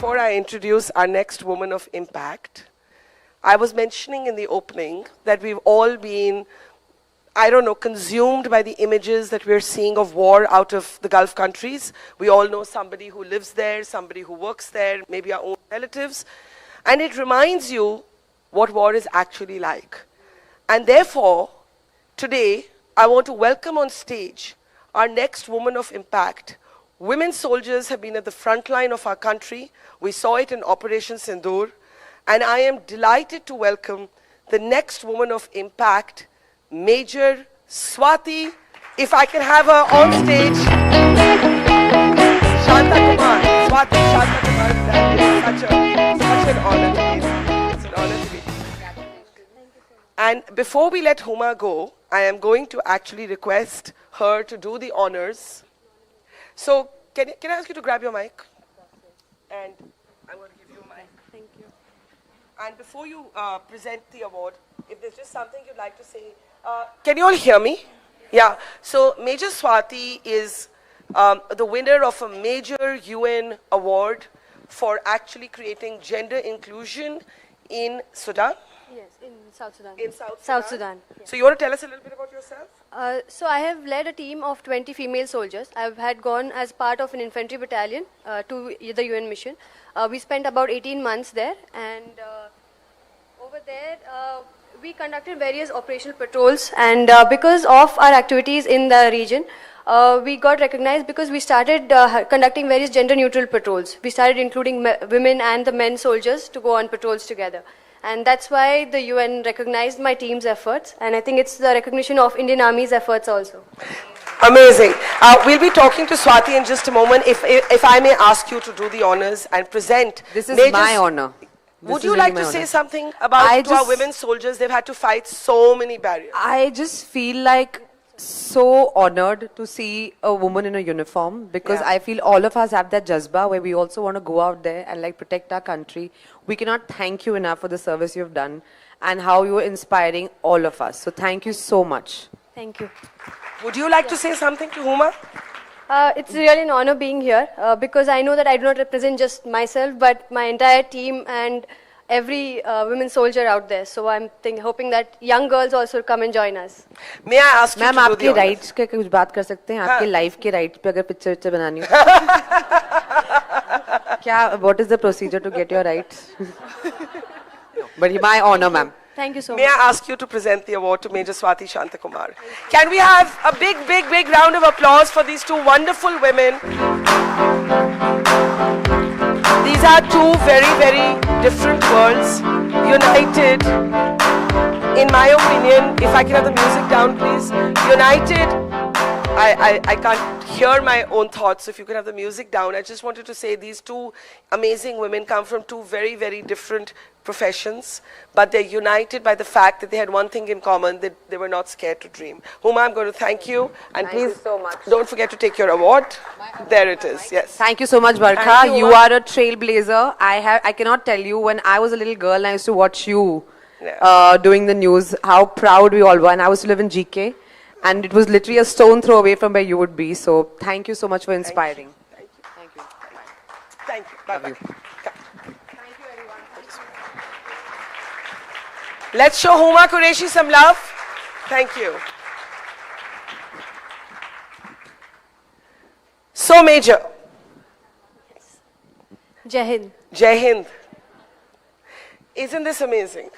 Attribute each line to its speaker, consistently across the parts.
Speaker 1: before I introduce our next woman of impact, I was mentioning in the opening that we've all been, I don't know, consumed by the images that we're seeing of war out of the Gulf countries. We all know somebody who lives there, somebody who works there, maybe our own relatives. And it reminds you what war is actually like. And therefore, today, I want to welcome on stage our next woman of impact. Women soldiers have been at the front line of our country. We saw it in Operation Sindoor. And I am delighted to welcome the next woman of impact, Major Swathi. If I can have her on stage. Shantakumar. Swathi Shantakumar. That is such an honor to be. It's an honor to be. And before we let Huma go, I am going to actually request her to do the honors. So can I ask you to grab your mic? And I'm going to give you a mic.
Speaker 2: Thank you.
Speaker 1: And before you present the award, if there's just something you'd like to say. Can you all hear me? Yeah. So Major Swathi is the winner of a major UN award for actually creating gender inclusion in Sudan.
Speaker 2: Yes, in South Sudan.
Speaker 1: In South Sudan.
Speaker 2: South Sudan. Yes.
Speaker 1: So you want to tell us a little bit about yourself?
Speaker 2: So I have led a team of 20 female soldiers. I had gone as part of an infantry battalion to the UN mission. We spent about 18 months there, and over there we conducted various operational patrols, and because of our activities in the region, we got recognized because we started conducting various gender neutral patrols. We started including women and the men soldiers to go on patrols together. And that's why the UN recognized my team's efforts, and I think it's the recognition of Indian Army's efforts also.
Speaker 1: Amazing. We'll be talking to Swati in just a moment. If I may ask you to do the honors and present.
Speaker 3: This is my honor.
Speaker 1: Would you like to say something about our women soldiers? They've had to fight so many barriers.
Speaker 3: I just feel like so honored to see a woman in a uniform, because I feel all of us have that jazba where we also want to go out there and like protect our country. We cannot thank you enough for the service you've done and how you are inspiring all of us. So thank you so much.
Speaker 2: Thank you.
Speaker 1: Would you like to say something to Huma?
Speaker 2: It's really an honor being here because I know that I do not represent just myself, but my entire team and every women soldier out there. So I'm hoping that young girls also come and join us.
Speaker 1: May I ask you to do the honors?
Speaker 3: आपके rights के कुछ बात कर सकते हैं? आपके life के rights पे अगर picture बनानी हो? क्या? What is the procedure to get your rights? But my honor, ma'am.
Speaker 2: Thank you so much.
Speaker 1: May I ask you to present the award to Major Swathi Shantakumar? Can we have a big round of applause for these two wonderful women? These are two very different worlds, united, in my opinion. If I can have the music down, please. United, I can't hear my own thoughts. If you could have the music down. I just wanted to say these two amazing women come from two very different professions, but they're united by the fact that they had one thing in common, that they were not scared to dream. Huma, I'm going to thank you. And
Speaker 3: thank you so much.
Speaker 1: Don't forget to take your award. There it is, yes.
Speaker 3: Thank you so much, Barkha. You are a trailblazer. I cannot tell you, when I was a little girl and I used to watch you doing the news, how proud we all were. And I used to live in GK. And it was literally a stone throw away from where you would be. So thank you so much for inspiring.
Speaker 1: Thank you. Thank you. Bye-bye.
Speaker 3: Thank
Speaker 2: you, everyone.
Speaker 1: Let's show Huma Qureshi some love. Thank you. So, Major.
Speaker 2: Jai Hind.
Speaker 1: Jai Hind. Isn't this amazing?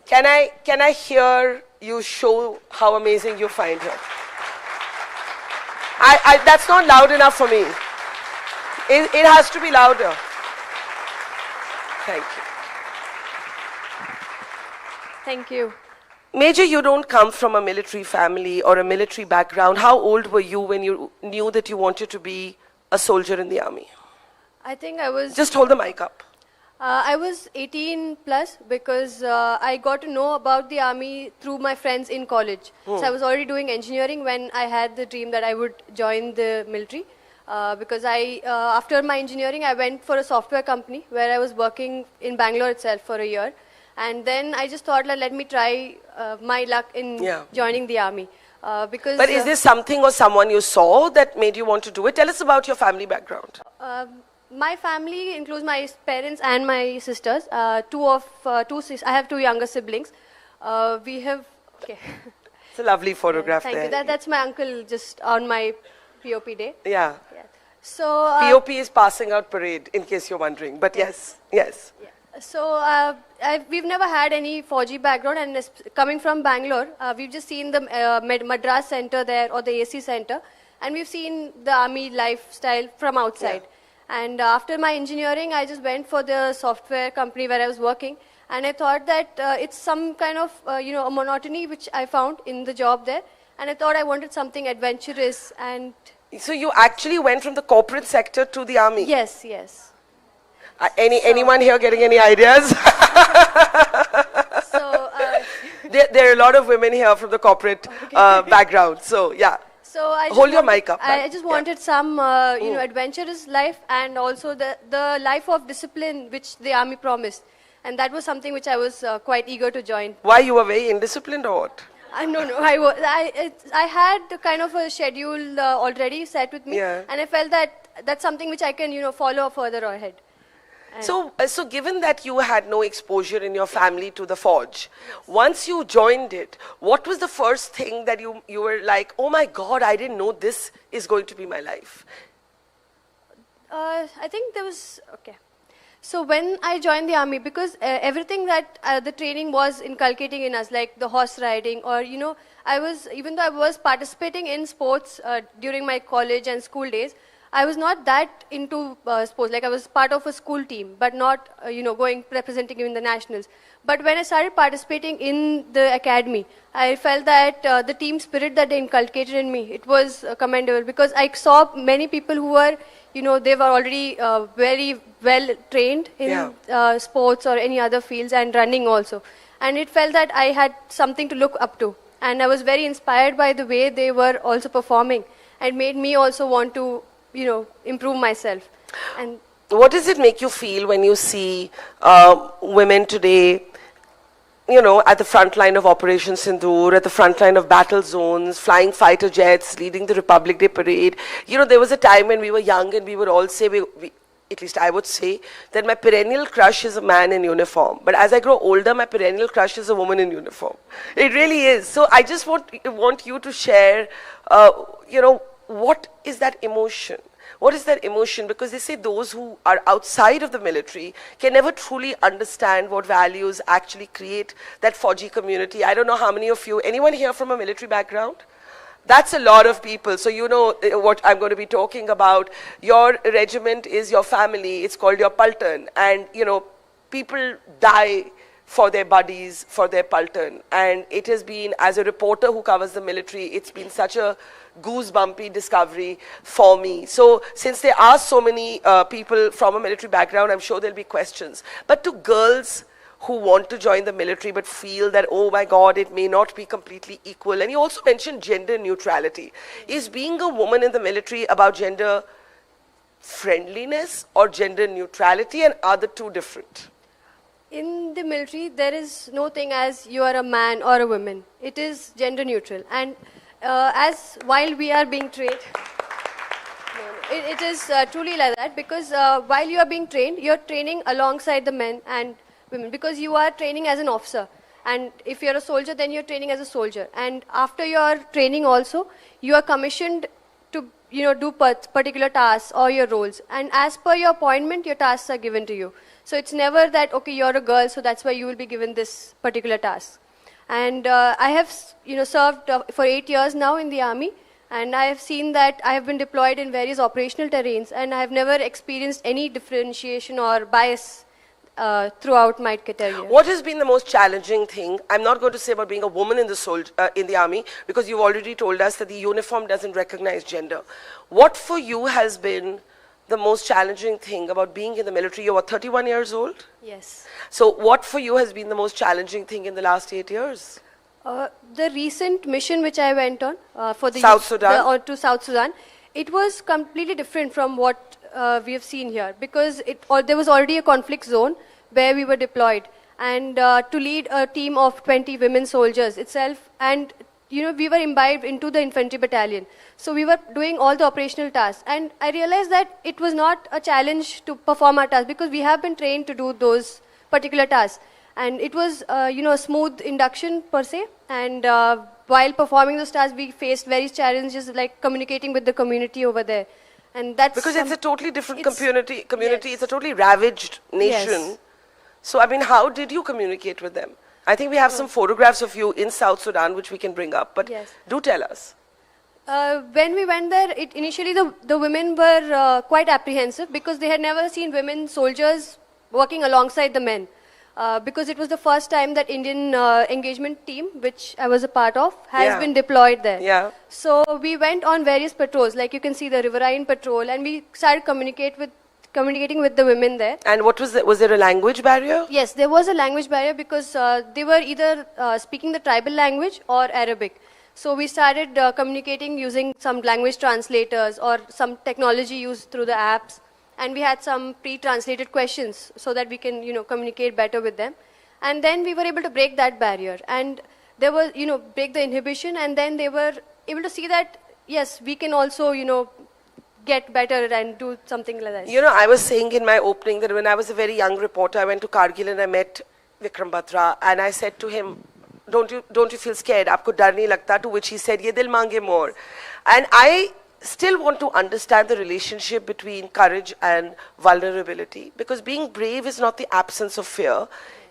Speaker 1: Can I hear you show how amazing you find her? That's not loud enough for me. It has to be louder. Thank you.
Speaker 2: Thank you.
Speaker 1: Major, you don't come from a military family or a military background. How old were you when you knew that you wanted to be a soldier in the army?
Speaker 2: I think I was...
Speaker 1: Just hold the mic up.
Speaker 2: I was 18 plus because I got to know about the army through my friends in college. So I was already doing engineering when I had the dream that I would join the military. Because after my engineering, I went for a software company where I was working in Bangalore itself for a year. And then I just thought, let me try my luck in joining the army. But
Speaker 1: is this something or someone you saw that made you want to do it? Tell us about your family background.
Speaker 2: My family includes my parents and my sisters. I have two younger siblings. We have, okay.
Speaker 1: It's a lovely photograph
Speaker 2: Thank
Speaker 1: there.
Speaker 2: you. That's my uncle just on my POP day.
Speaker 1: Yeah.
Speaker 2: Yeah. So
Speaker 1: POP is passing out parade, in case you're wondering. But yes.
Speaker 2: Yeah. So we've never had any 4G background, and coming from Bangalore, we've just seen the Madras Center there or the AC Center, and we've seen the army lifestyle from outside. Yeah. And after my engineering, I just went for the software company where I was working, and I thought that it's some kind of a monotony which I found in the job there, and I thought I wanted something adventurous. And
Speaker 1: so you actually went from the corporate sector to the army?
Speaker 2: Yes, yes.
Speaker 1: Anyone here getting any ideas?
Speaker 2: So
Speaker 1: there are a lot of women here from the corporate background. So yeah.
Speaker 2: So I
Speaker 1: hold your mic up.
Speaker 2: I just wanted some adventurous life, and also the life of discipline which the army promised, and that was something which I was quite eager to join.
Speaker 1: Why, you were very indisciplined or what?
Speaker 2: No. I had kind of a schedule already set with me, and I felt that that's something which I can follow further ahead.
Speaker 1: So given that you had no exposure in your family to the forge, once you joined it, what was the first thing that you were like, oh my God, I didn't know this is going to be my life?
Speaker 2: I think there was, okay. So when I joined the army, because everything that the training was inculcating in us, like the horse riding, or even though I was participating in sports during my college and school days, I was not that into sports. Like I was part of a school team, but not going representing in the nationals. But when I started participating in the academy, I felt that the team spirit that they inculcated in me, it was commendable, because I saw many people who were they were already very well trained in sports or any other fields, and running also. And it felt that I had something to look up to, and I was very inspired by the way they were also performing, and made me also want to improve myself. And
Speaker 1: what does it make you feel when you see women today, at the front line of Operation Sindoor, at the front line of battle zones, flying fighter jets, leading the Republic Day parade? There was a time when we were young and we would all say, at least I would say, that my perennial crush is a man in uniform. But as I grow older, my perennial crush is a woman in uniform. It really is. So I just want you to share, what is that emotion? What is that emotion? Because they say those who are outside of the military can never truly understand what values actually create that Fauji community. I don't know how many of you, anyone here from a military background? That's a lot of people. So you know what I'm going to be talking about. Your regiment is your family. It's called your Paltan. And, people die for their buddies, for their Paltan. And it has been, as a reporter who covers the military, it's been such a goosebumpy discovery for me. So since there are so many people from a military background, I'm sure there'll be questions. But to girls who want to join the military but feel that, oh my God, it may not be completely equal. And you also mentioned gender neutrality. Is being a woman in the military about gender friendliness or gender neutrality, and are the two different?
Speaker 2: In the military, there is no thing as you are a man or a woman. It is gender neutral. And while we are being trained, it is truly like that, because while you are being trained, you're training alongside the men and women, because you are training as an officer. And if you're a soldier, then you're training as a soldier. And after your training also, you are commissioned to do particular tasks or your roles. And as per your appointment, your tasks are given to you. So it's never that, okay, you're a girl, so that's why you will be given this particular task. And I have served for 8 years now in the army, and I have seen that I have been deployed in various operational terrains, and I have never experienced any differentiation or bias throughout my career.
Speaker 1: What has been the most challenging thing? I'm not going to say about being a woman in the army, because you've already told us that the uniform doesn't recognize gender. What for you has been the most challenging thing about being in the military? You were 31 years old?
Speaker 2: Yes.
Speaker 1: So what for you has been the most challenging thing in the last 8 years?
Speaker 2: The recent mission which I went on for the
Speaker 1: South Sudan?
Speaker 2: To South Sudan, it was completely different from what we have seen here, because there was already a conflict zone where we were deployed, and to lead a team of 20 women soldiers itself, and we were imbibed into the infantry battalion. So we were doing all the operational tasks. And I realized that it was not a challenge to perform our tasks because we have been trained to do those particular tasks. And it was, a smooth induction per se. And while performing those tasks, we faced various challenges like communicating with the community over there. And that's
Speaker 1: because it's a totally different community.
Speaker 2: Yes.
Speaker 1: It's a totally ravaged nation.
Speaker 2: Yes.
Speaker 1: So, I mean, how did you communicate with them? I think we have some photographs of you in South Sudan, which we can bring up. But
Speaker 2: Yes.
Speaker 1: do tell us.
Speaker 2: When we went there, initially the women were quite apprehensive because they had never seen women soldiers working alongside the men. Because it was the first time that Indian engagement team, which I was a part of, has been deployed there.
Speaker 1: Yeah.
Speaker 2: So we went on various patrols, like you can see the riverine patrol, and we started communicating with the women there.
Speaker 1: And what was there a language barrier?
Speaker 2: Yes, there was a language barrier because they were either speaking the tribal language or Arabic. So we started communicating using some language translators or some technology used through the apps. And we had some pre-translated questions so that we can, communicate better with them. And then we were able to break that barrier. And there was, break the inhibition. And then they were able to see that, yes, we can also, get better and do something like that.
Speaker 1: I was saying in my opening that when I was a very young reporter, I went to Kargil and I met Vikram Batra. And I said to him, don't you feel scared? Aapko dar nahi lagta? To which he said, ye dil mange more. And I still want to understand the relationship between courage and vulnerability, because being brave is not the absence of fear,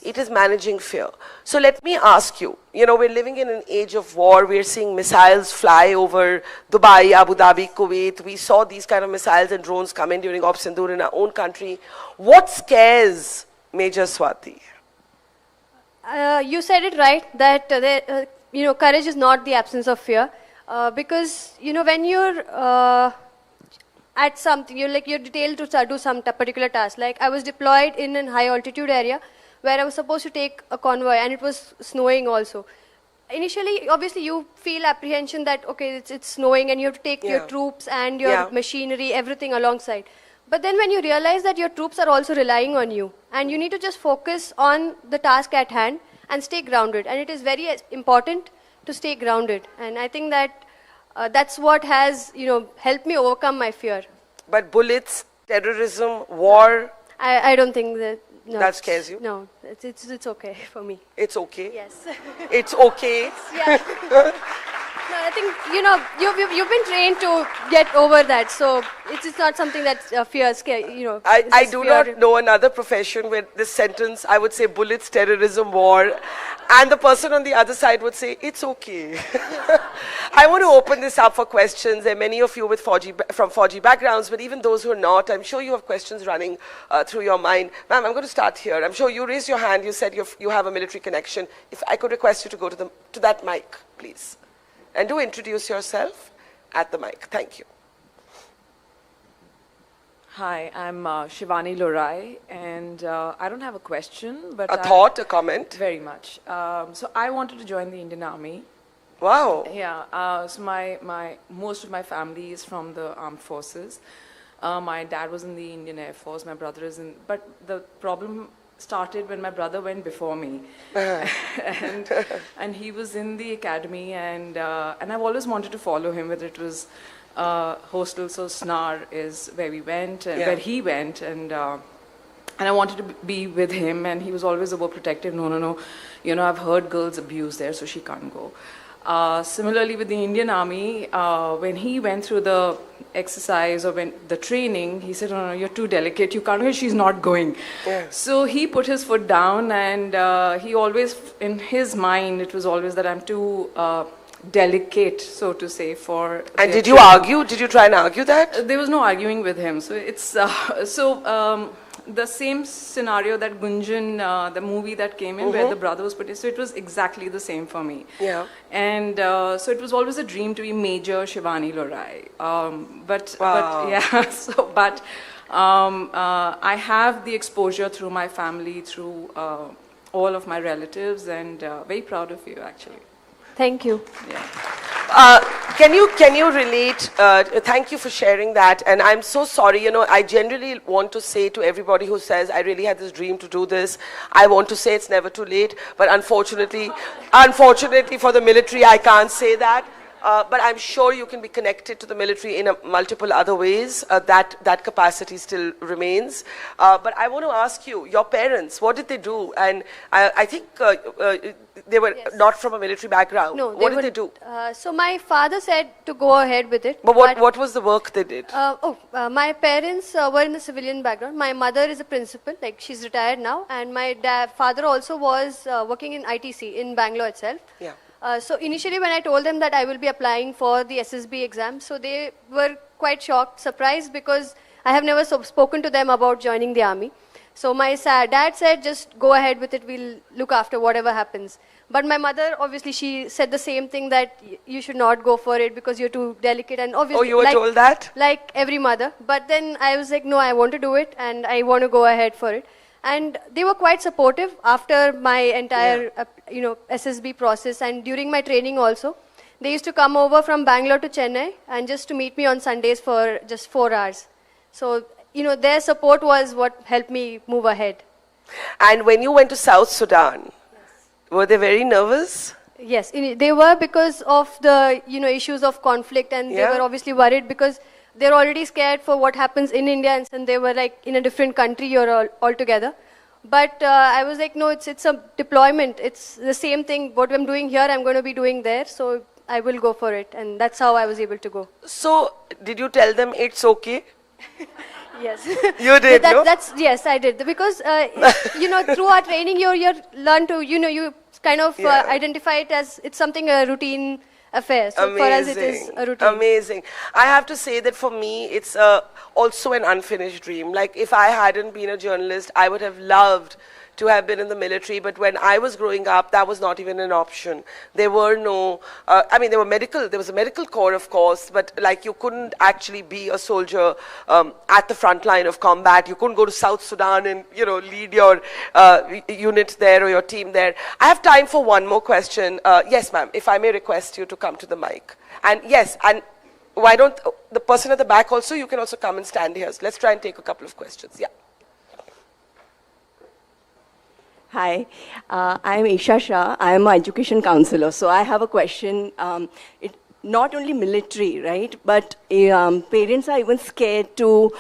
Speaker 1: it is managing fear. So let me ask you, we're living in an age of war, we're seeing missiles fly over Dubai, Abu Dhabi, Kuwait, we saw these kind of missiles and drones come in during Op Sindoor in our own country. What scares Major Swathi?
Speaker 2: You said it right, that courage is not the absence of fear. Because when you're at something, you're detailed to do some particular task. Like I was deployed in a high altitude area where I was supposed to take a convoy, and it was snowing also. Initially, obviously, you feel apprehension that okay, it's snowing, and you have to take your troops and your machinery, everything alongside. But then when you realize that your troops are also relying on you, and you need to just focus on the task at hand and stay grounded, and it is very important to stay grounded. And I think that that's what has, helped me overcome my fear.
Speaker 1: But bullets, terrorism, war...
Speaker 2: I don't think that... No,
Speaker 1: that scares you?
Speaker 2: No, it's okay for me.
Speaker 1: It's okay?
Speaker 2: Yes.
Speaker 1: It's okay?
Speaker 2: Yeah. No, I think, you've been trained to get over that. So it's not something that fear,
Speaker 1: I do not know another profession where this sentence, I would say bullets, terrorism, war, and the person on the other side would say, it's okay. I want to open this up for questions. There are many of you from 4G backgrounds, but even those who are not, I'm sure you have questions running through your mind. Ma'am, I'm going to start here. I'm sure you raised your hand. You said you have a military connection. If I could request you to go to that mic, please. And do introduce yourself at the mic. Thank you.
Speaker 4: Hi, I'm Shivani Lorai, and I don't have a question, but
Speaker 1: a thought, a comment?
Speaker 4: Very much. So I wanted to join the Indian Army.
Speaker 1: Wow.
Speaker 4: Yeah. So most of my family is from the armed forces. My dad was in the Indian Air Force. My brother is in. But the problem started when my brother went before me, and he was in the academy, and I've always wanted to follow him, whether it was hostel, so Snar is where we went, where he went, and I wanted to be with him, and he was always overprotective. No, I've heard girls abused there, so she can't go. Similarly with the Indian Army, when he went through the exercise or when the training, he said, no, you're too delicate, you can't go, she's not going. Yeah. So he put his foot down, and he always, in his mind, it was always that I'm too delicate, so to say, for...
Speaker 1: And did you argue? Did you try and argue that?
Speaker 4: There was no arguing with him. So it's, the same scenario that Gunjan, the movie that came in, where the brother was put in, so it was exactly the same for me.
Speaker 1: Yeah.
Speaker 4: And so it was always a dream to be Major Shivani Lorai. But I have the exposure through my family, through all of my relatives, and very proud of you, actually.
Speaker 2: Thank you.
Speaker 1: Can you relate? Thank you for sharing that. And I'm so sorry. You know, I generally want to say to everybody who says, I really had this dream to do this, I want to say it's never too late. But unfortunately for the military, I can't say that. But I'm sure you can be connected to the military in multiple other ways. That capacity still remains. But I want to ask you, your parents, what did they do? And I think they were not from a military background.
Speaker 2: No,
Speaker 1: what did they do?
Speaker 2: So my father said to go ahead with it.
Speaker 1: But what was the work they did?
Speaker 2: My parents were in the civilian background. My mother is a principal, like she's retired now. And my father also was working in ITC in Bangalore itself.
Speaker 1: Yeah.
Speaker 2: So initially when I told them that I will be applying for the SSB exam, so they were quite shocked, surprised, because I have never spoken to them about joining the army. So my dad said, just go ahead with it, we'll look after whatever happens. But my mother, obviously, she said the same thing, that you should not go for it because you're too delicate. And obviously,
Speaker 1: oh, you were told that?
Speaker 2: Like every mother. But then I was like, no, I want to do it and I want to go ahead for it. And they were quite supportive after my entire, SSB process, and during my training also. They used to come over from Bangalore to Chennai and just to meet me on Sundays for just 4 hours. So, their support was what helped me move ahead.
Speaker 1: And when you went to South Sudan, were they very nervous?
Speaker 2: Yes, they were, because of the, issues of conflict, and they were obviously worried because they're already scared for what happens in India, and they were like, in a different country, you're all together. But I was like, no, it's a deployment. It's the same thing. What I'm doing here, I'm going to be doing there. So I will go for it. And that's how I was able to go.
Speaker 1: So did you tell them it's okay?
Speaker 2: Yes.
Speaker 1: You did, no?
Speaker 2: Yes, I did. Because, through our training, you learn to, you kind of identify it as it's something, a routine affair. So
Speaker 1: amazing.
Speaker 2: For us, it is a routine.
Speaker 1: Amazing. I have to say that for me, it's also an unfinished dream. Like, if I hadn't been a journalist, I would have loved to have been in the military, but when I was growing up, that was not even an option. There were no, there was a medical corps, of course, but like you couldn't actually be a soldier at the front line of combat. You couldn't go to South Sudan and, lead your unit there or your team there. I have time for one more question. Yes, ma'am, if I may request you to come to the mic. And yes, and why don't the person at the back also, you can also come and stand here. So let's try and take a couple of questions. Yeah.
Speaker 5: Hi, I'm Isha Shah. I'm an education counselor. So I have a question. Not only military, right? But parents are even scared to,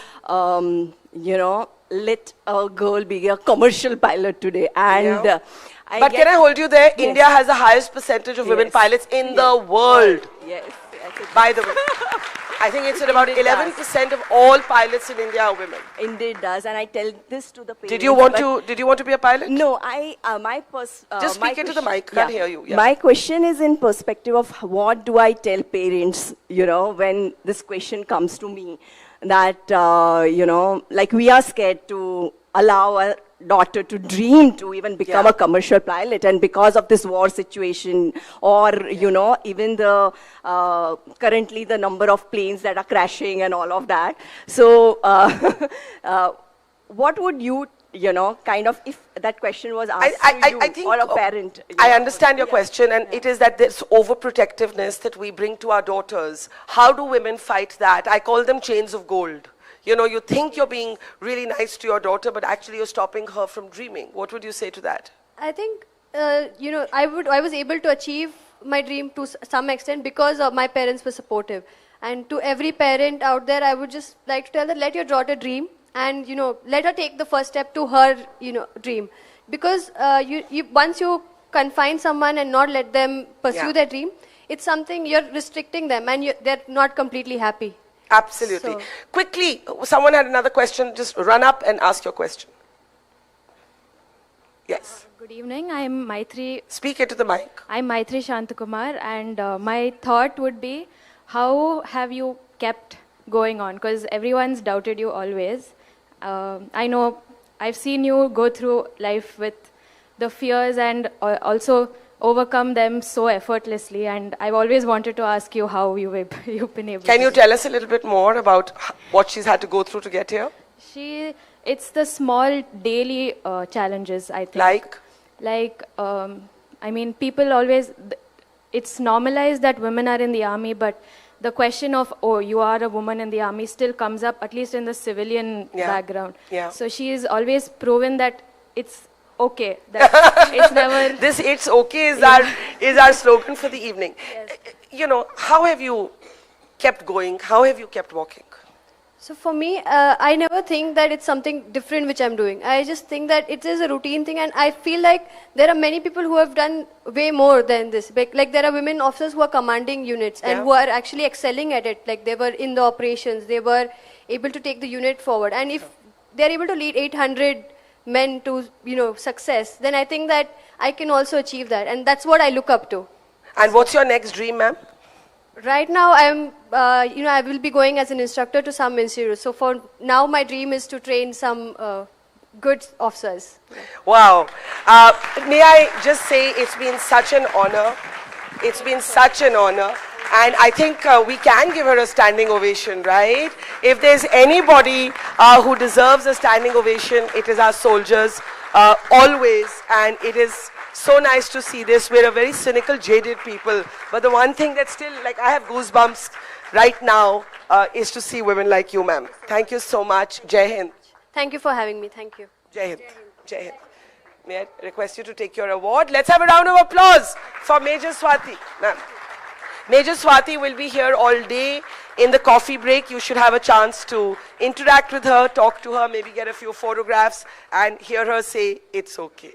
Speaker 5: let a girl be a commercial pilot today. And
Speaker 1: but can I hold you there? Yes. India has the highest percentage of women pilots in the world.
Speaker 5: Yes.
Speaker 1: By the way. I think it's at about 11% of all pilots in India are women.
Speaker 5: Indeed does, and I tell this to the parents.
Speaker 1: Did you want to be a pilot?
Speaker 5: No,
Speaker 1: just speak into the mic. Can't hear you. Yeah.
Speaker 5: My question is in perspective of what do I tell parents, when this question comes to me, that like we are scared to allow a daughter to dream to even become a commercial pilot, and because of this war situation, or even the currently the number of planes that are crashing and all of that. So what would you kind of, if that question was asked to you, I think, or a parent?
Speaker 1: I understand your question, and it is that this overprotectiveness that we bring to our daughters. How do women fight that? I call them chains of gold. You think you're being really nice to your daughter, but actually you're stopping her from dreaming. What would you say to that?
Speaker 2: I think, I was able to achieve my dream to some extent because my parents were supportive. And to every parent out there, I would just like to tell that let your daughter dream, and, let her take the first step to her, dream. Because once you confine someone and not let them pursue their dream, it's something you're restricting them, and they're not completely happy.
Speaker 1: Absolutely. So, quickly, someone had another question. Just run up and ask your question. Yes.
Speaker 6: Good evening. I'm Maitri.
Speaker 1: Speak into the mic.
Speaker 6: I'm Maitri Shantakumar, and my thought would be, how have you kept going on? Because everyone's doubted you always. I know I've seen you go through life with the fears and also overcome them so effortlessly, and I've always wanted to ask you how you've been able to.
Speaker 1: Can you tell us a little bit more about what she's had to go through to get here?
Speaker 6: It's the small daily challenges, I think.
Speaker 1: Like,
Speaker 6: people always, it's normalized that women are in the army, but the question of, oh, you are a woman in the army still comes up, at least in the civilian background.
Speaker 1: Yeah.
Speaker 6: So she has always proven that it's okay. That it's never...
Speaker 1: This "it's okay" is our slogan for the evening.
Speaker 2: Yes.
Speaker 1: You know, how have you kept going? How have you kept walking?
Speaker 2: So for me, I never think that it's something different which I'm doing. I just think that it is a routine thing, and I feel like there are many people who have done way more than this. Like there are women officers who are commanding units and who are actually excelling at it. Like they were in the operations, they were able to take the unit forward. And if they're able to lead 800 men to, success, then I think that I can also achieve that. And that's what I look up to.
Speaker 1: And what's your next dream, ma'am?
Speaker 2: Right now, I will be going as an instructor to some institutes. So for now, my dream is to train some good officers.
Speaker 1: Wow. May I just say it's been such an honor. It's been such an honor. And I think we can give her a standing ovation, right? If there's anybody who deserves a standing ovation, it is our soldiers, always. And it is so nice to see this. We're a very cynical, jaded people. But the one thing that still, like, I have goosebumps right now is to see women like you, ma'am. Thank you so much. Jai Hind.
Speaker 2: Thank you for having me. Thank you.
Speaker 1: Jai Hind. Jai Hind. May I request you to take your award? Let's have a round of applause for Major Swathi. Ma'am. Major Swati will be here all day. In the coffee break, you should have a chance to interact with her, talk to her, maybe get a few photographs, and hear her say, "It's okay."